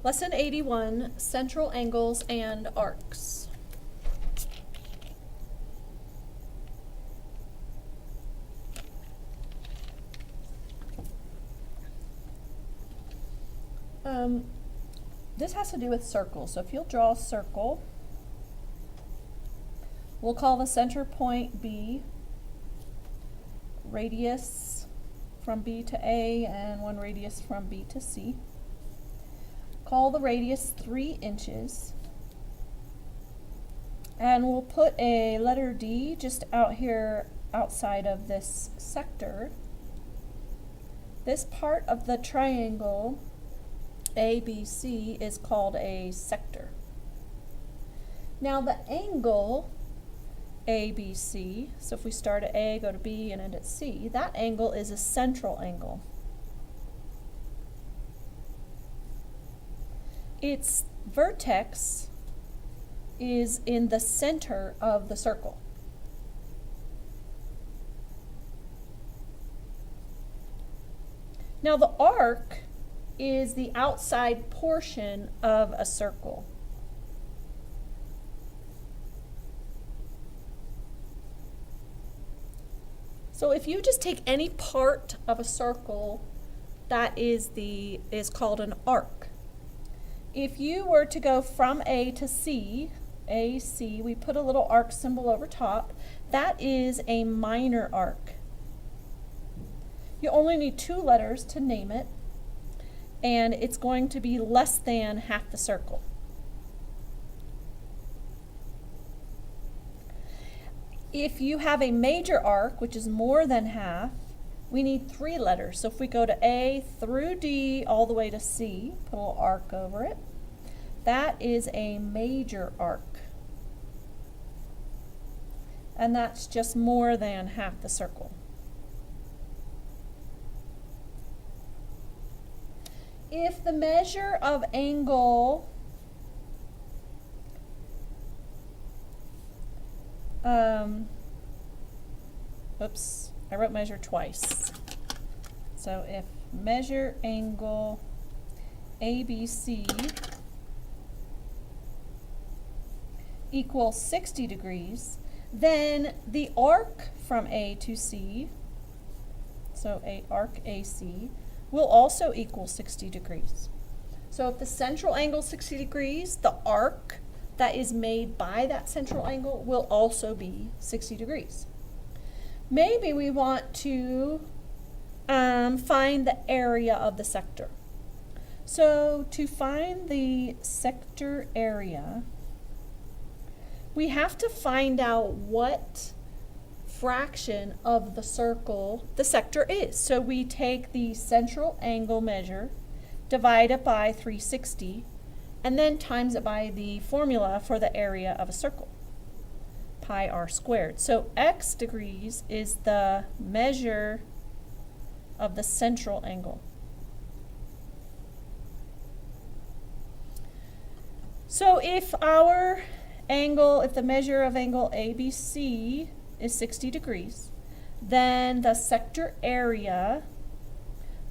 Lesson 81, Central Angles and Arcs. This has to do with circles. So if you'll draw a circle, we'll call the center point B, radius from B to A, and one radius from B to C. Call the radius 3 inches. And we'll put a letter D just out here outside of this sector. This part of the triangle ABC is called a sector. Now the angle ABC, so if we start at A, go to B, and end at C, that angle is a central angle. Its vertex is in the center of the circle. Now the arc is the outside portion of a circle. So if you just take any part of a circle, that is called an arc. If you were to go from A to C, AC, we put a little arc symbol over top, that is a minor arc. You only need 2 letters to name it, and it's going to be less than half the circle. If you have a major arc, which is more than half, we need 3 letters. So if we go to A through D all the way to C, put a little arc over it, that is a major arc. And that's just more than half the circle. If the measure of angle oops, I wrote measure twice. So if measure angle ABC equals 60 degrees, then the arc from A to C, so a arc AC, will also equal 60 degrees. So if the central angle is 60 degrees, the arc that is made by that central angle will also be 60 degrees. Maybe we want to find the area of the sector. So to find the sector area, we have to find out what fraction of the circle the sector is. So we take the central angle measure, divide it by 360, and then times it by the formula for the area of a circle, pi r squared. So x degrees is the measure of the central angle. So if the measure of angle ABC is 60 degrees, then the sector area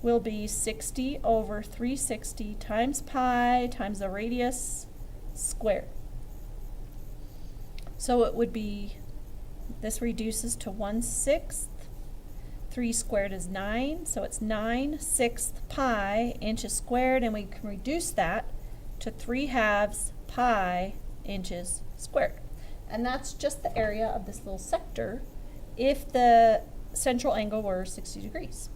will be 60 over 360 times pi times the radius squared. So it would be, this reduces to 1/6. 3 squared is 9, so it's 9/6 pi inches squared, and we can reduce that to 3/2 pi inches squared. And that's just the area of this little sector if the central angle were 60 degrees.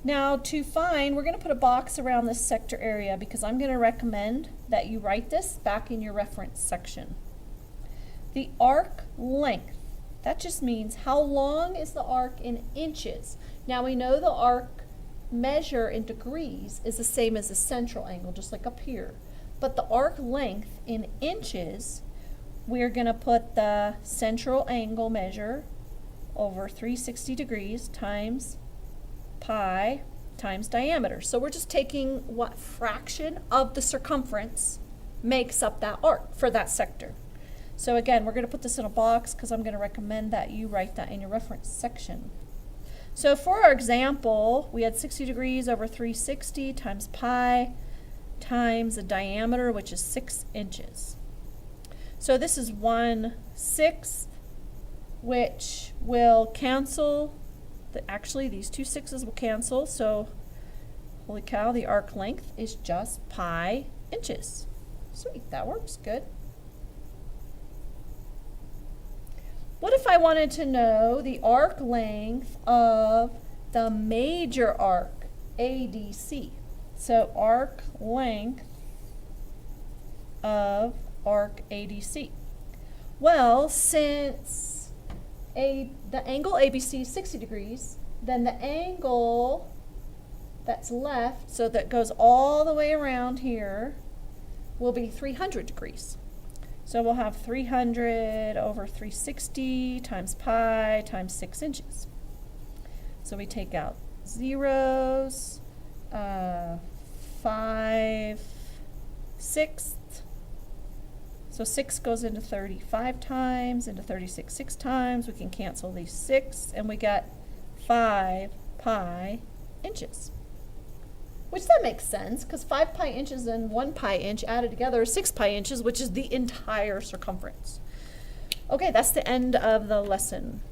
Now to find, we're going to put a box around this sector area because I'm going to recommend that you write this back in your reference section. The arc length, that just means how long is the arc in inches. Now we know the arc measure in degrees is the same as the central angle, just like up here. But the arc length in inches, we're going to put the central angle measure over 360 degrees times pi times diameter. So we're just taking what fraction of the circumference makes up that arc for that sector. So again, we're going to put this in a box because I'm going to recommend that you write that in your reference section. So for our example, we had 60 degrees over 360 times pi. times the diameter, which is 6 inches. So this is 1/6, which will cancel. Actually, these two 6's will cancel, so holy cow, the arc length is just pi inches. Sweet, that works good. What if I wanted to know the arc length of the major arc, ADC? So arc length of arc ADC. Well, since the angle ABC is 60 degrees, then the angle that's left, so that goes all the way around here, will be 300 degrees. So we'll have 300 over 360 times pi times 6 inches. So we take out zeros, 5/6. So 6 goes into 35 times, into 36 6 times. We can cancel these 6, and we get 5 pi inches. Which that makes sense, because 5 pi inches and 1 pi inch added together is 6 pi inches, which is the entire circumference. Okay, that's the end of the lesson.